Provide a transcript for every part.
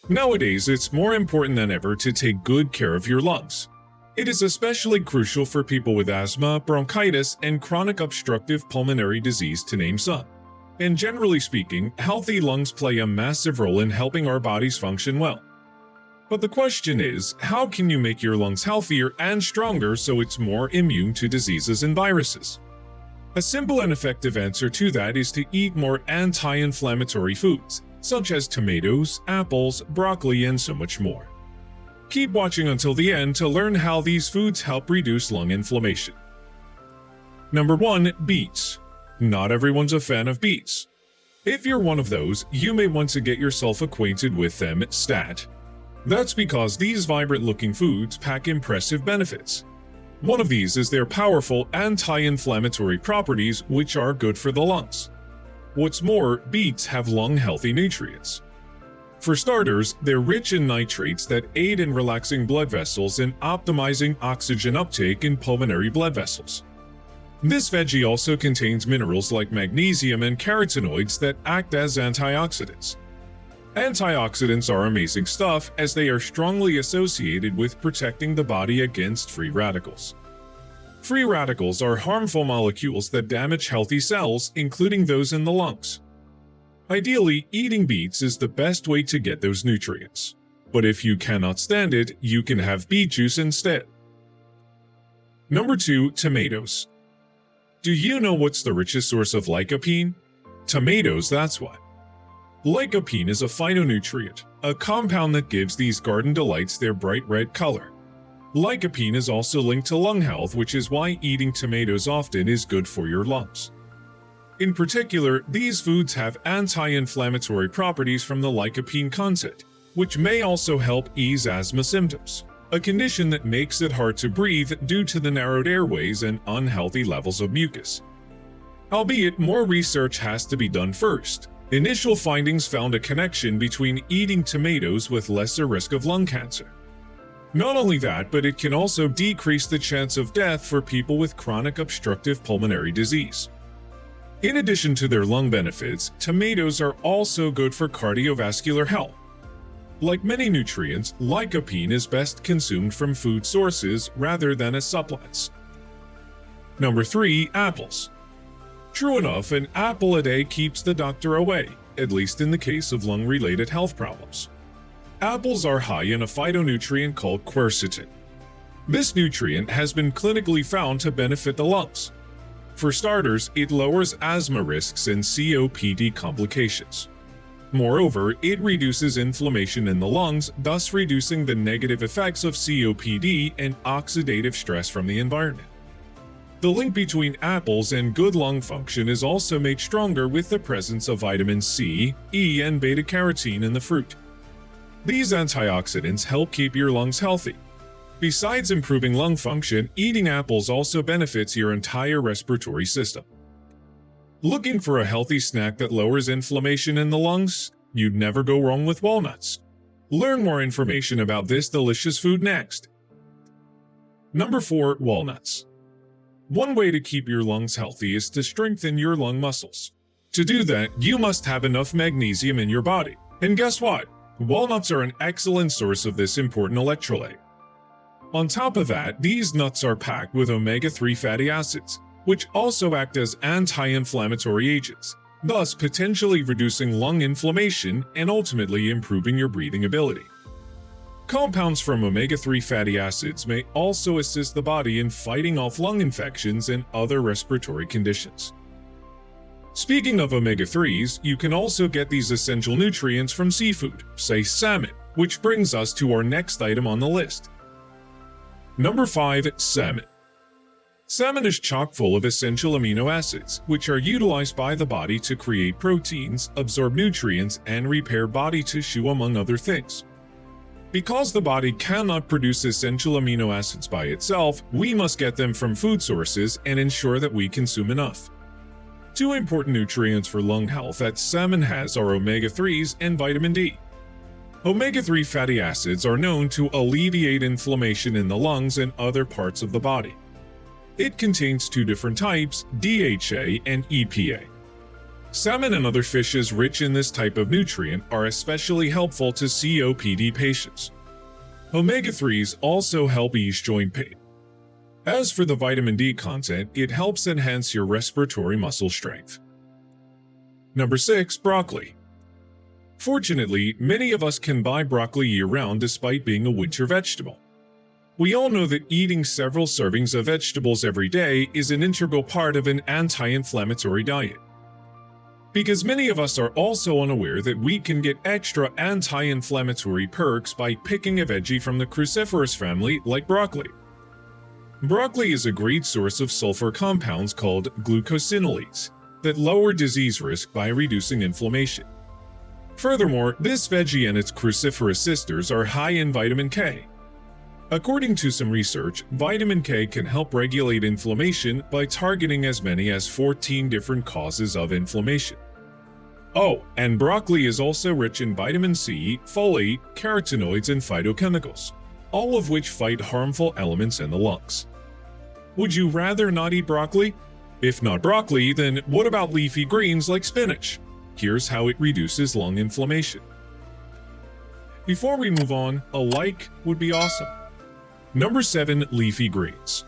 Nowadays, it's more important than ever to take good care of your lungs. It is especially crucial for people with asthma, bronchitis, and chronic obstructive pulmonary disease, to name some. And generally speaking, healthy lungs play a massive role in helping our bodies function well. But the question is, how can you make your lungs healthier and stronger so it's more immune to diseases and viruses? A simple and effective answer to that is to eat more anti-inflammatory foods, such as tomatoes, apples, broccoli, and so much more. Keep watching until the end to learn how these foods help reduce lung inflammation. Number 1. Beets. Not everyone's a fan of beets. If you're one of those, you may want to get yourself acquainted with them stat. That's because these vibrant-looking foods pack impressive benefits. One of these is their powerful anti-inflammatory properties, which are good for the lungs. What's more, beets have lung-healthy nutrients. For starters, they're rich in nitrates that aid in relaxing blood vessels and optimizing oxygen uptake in pulmonary blood vessels. This veggie also contains minerals like magnesium and carotenoids that act as antioxidants. Antioxidants are amazing stuff as they are strongly associated with protecting the body against free radicals. Free radicals are harmful molecules that damage healthy cells, including those in the lungs. Ideally, eating beets is the best way to get those nutrients. But if you cannot stand it, you can have beet juice instead. Number 2. Tomatoes. Do you know what's the richest source of lycopene? Tomatoes, that's what. Lycopene is a phytonutrient, a compound that gives these garden delights their bright red color. Lycopene is also linked to lung health, which is why eating tomatoes often is good for your lungs. In particular, these foods have anti-inflammatory properties from the lycopene content, which may also help ease asthma symptoms, a condition that makes it hard to breathe due to the narrowed airways and unhealthy levels of mucus. Albeit, more research has to be done first. Initial findings found a connection between eating tomatoes with lesser risk of lung cancer. Not only that, but it can also decrease the chance of death for people with chronic obstructive pulmonary disease. In addition to their lung benefits, tomatoes are also good for cardiovascular health. Like many nutrients, lycopene is best consumed from food sources rather than as supplements. Number 3. Apples. True enough, an apple a day keeps the doctor away, at least in the case of lung-related health problems. Apples are high in a phytonutrient called quercetin. This nutrient has been clinically found to benefit the lungs. For starters, it lowers asthma risks and COPD complications. Moreover, it reduces inflammation in the lungs, thus reducing the negative effects of COPD and oxidative stress from the environment. The link between apples and good lung function is also made stronger with the presence of vitamin C, E, and beta-carotene in the fruit. These antioxidants help keep your lungs healthy. Besides improving lung function, eating apples also benefits your entire respiratory system. Looking for a healthy snack that lowers inflammation in the lungs? You'd never go wrong with walnuts. Learn more information about this delicious food next. Number 4. Walnuts. One way to keep your lungs healthy is to strengthen your lung muscles. To do that, you must have enough magnesium in your body. And guess what? Walnuts are an excellent source of this important electrolyte. On top of that, these nuts are packed with omega-3 fatty acids, which also act as anti-inflammatory agents, thus potentially reducing lung inflammation and ultimately improving your breathing ability. Compounds from omega-3 fatty acids may also assist the body in fighting off lung infections and other respiratory conditions. Speaking of omega-3s, you can also get these essential nutrients from seafood, say salmon, which brings us to our next item on the list. Number 5. Salmon. Salmon is chock full of essential amino acids, which are utilized by the body to create proteins, absorb nutrients, and repair body tissue, among other things. Because the body cannot produce essential amino acids by itself, we must get them from food sources and ensure that we consume enough. 2 important nutrients for lung health that salmon has are omega-3s and vitamin D. Omega-3 fatty acids are known to alleviate inflammation in the lungs and other parts of the body. It contains 2 different types, DHA and EPA. Salmon and other fishes rich in this type of nutrient are especially helpful to COPD patients. Omega-3s also help ease joint pain. As for the vitamin D content, it helps enhance your respiratory muscle strength. Number 6. Broccoli. Fortunately, many of us can buy broccoli year-round despite being a winter vegetable. We all know that eating several servings of vegetables every day is an integral part of an anti-inflammatory diet. Because many of us are also unaware that we can get extra anti-inflammatory perks by picking a veggie from the cruciferous family like broccoli. Broccoli is a great source of sulfur compounds called glucosinolates that lower disease risk by reducing inflammation. Furthermore, this veggie and its cruciferous sisters are high in vitamin K. According to some research, vitamin K can help regulate inflammation by targeting as many as 14 different causes of inflammation. Oh, and broccoli is also rich in vitamin C, folate, carotenoids, and phytochemicals, all of which fight harmful elements in the lungs. Would you rather not eat broccoli? If not broccoli, then what about leafy greens like spinach? Here's how it reduces lung inflammation. Before we move on, a like would be awesome. Number 7. Leafy greens.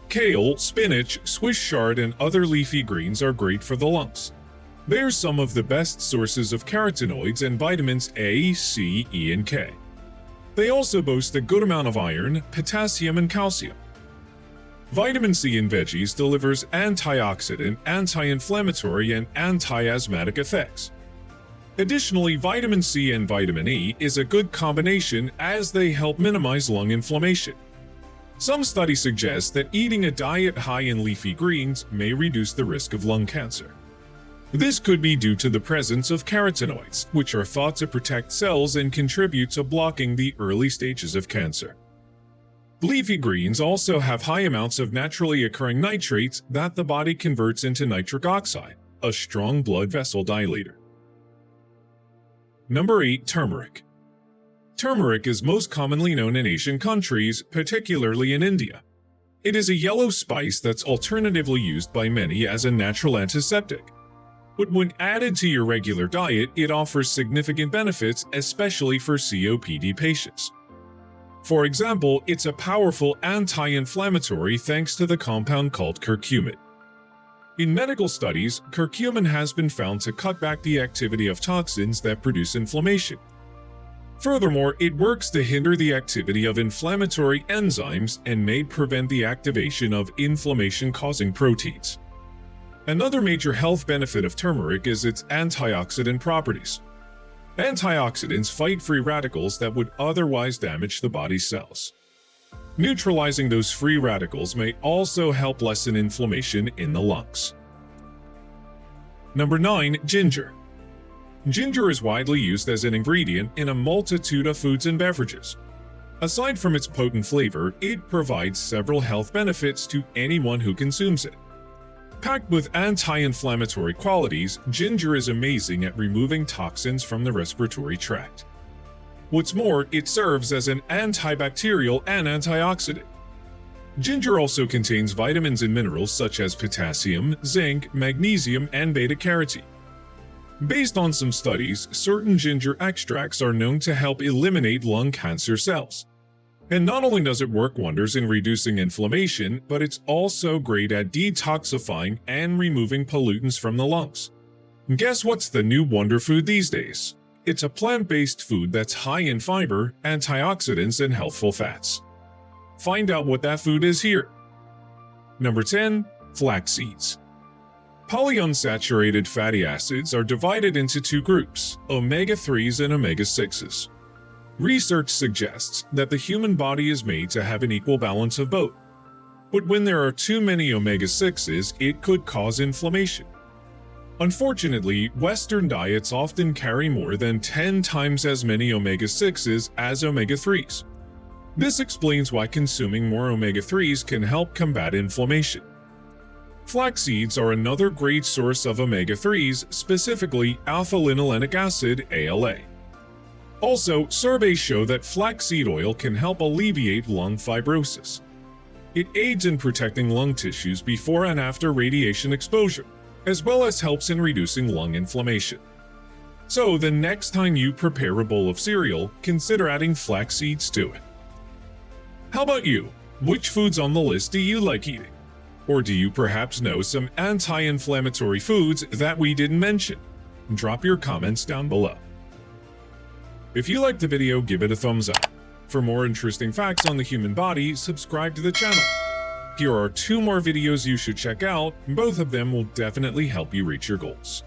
Kale, spinach, Swiss chard, and other leafy greens are great for the lungs. They're some of the best sources of carotenoids and vitamins A, C, E, and K. They also boast a good amount of iron, potassium, and calcium. Vitamin C in veggies delivers antioxidant, anti-inflammatory, and anti-asthmatic effects. Additionally, vitamin C and vitamin E is a good combination as they help minimize lung inflammation. Some studies suggest that eating a diet high in leafy greens may reduce the risk of lung cancer. This could be due to the presence of carotenoids, which are thought to protect cells and contribute to blocking the early stages of cancer. Leafy greens also have high amounts of naturally occurring nitrates that the body converts into nitric oxide, a strong blood vessel dilator. Number 8. Turmeric. Turmeric is most commonly known in Asian countries, particularly in India. It is a yellow spice that's alternatively used by many as a natural antiseptic. But when added to your regular diet, it offers significant benefits, especially for COPD patients. For example, it's a powerful anti-inflammatory thanks to the compound called curcumin. In medical studies, curcumin has been found to cut back the activity of toxins that produce inflammation. Furthermore, it works to hinder the activity of inflammatory enzymes and may prevent the activation of inflammation-causing proteins. Another major health benefit of turmeric is its antioxidant properties. Antioxidants fight free radicals that would otherwise damage the body's cells. Neutralizing those free radicals may also help lessen inflammation in the lungs. Number 9. Ginger. Ginger is widely used as an ingredient in a multitude of foods and beverages. Aside from its potent flavor, it provides several health benefits to anyone who consumes it. Packed with anti-inflammatory qualities, ginger is amazing at removing toxins from the respiratory tract. What's more, it serves as an antibacterial and antioxidant. Ginger also contains vitamins and minerals such as potassium, zinc, magnesium, and beta-carotene. Based on some studies, certain ginger extracts are known to help eliminate lung cancer cells. And not only does it work wonders in reducing inflammation, but it's also great at detoxifying and removing pollutants from the lungs. Guess what's the new wonder food these days? It's a plant-based food that's high in fiber, antioxidants, and healthful fats. Find out what that food is here. Number 10. Flax seeds. Polyunsaturated fatty acids are divided into two groups, omega-3s and omega-6s. Research suggests that the human body is made to have an equal balance of both. But when there are too many omega-6s, it could cause inflammation. Unfortunately, Western diets often carry more than 10 times as many omega-6s as omega-3s. This explains why consuming more omega-3s can help combat inflammation. Flax seeds are another great source of omega-3s, specifically alpha-linolenic acid, ALA. Also, surveys show that flaxseed oil can help alleviate lung fibrosis. It aids in protecting lung tissues before and after radiation exposure. as well as helps in reducing lung inflammation. So the next time you prepare a bowl of cereal, consider adding flax seeds to it. How about you? Which foods on the list do you like eating? Or do you perhaps know some anti-inflammatory foods that we didn't mention? Drop your comments down below. If you liked the video, give it a thumbs up. For more interesting facts on the human body, subscribe to the channel. Here are 2 more videos you should check out, both of them will definitely help you reach your goals.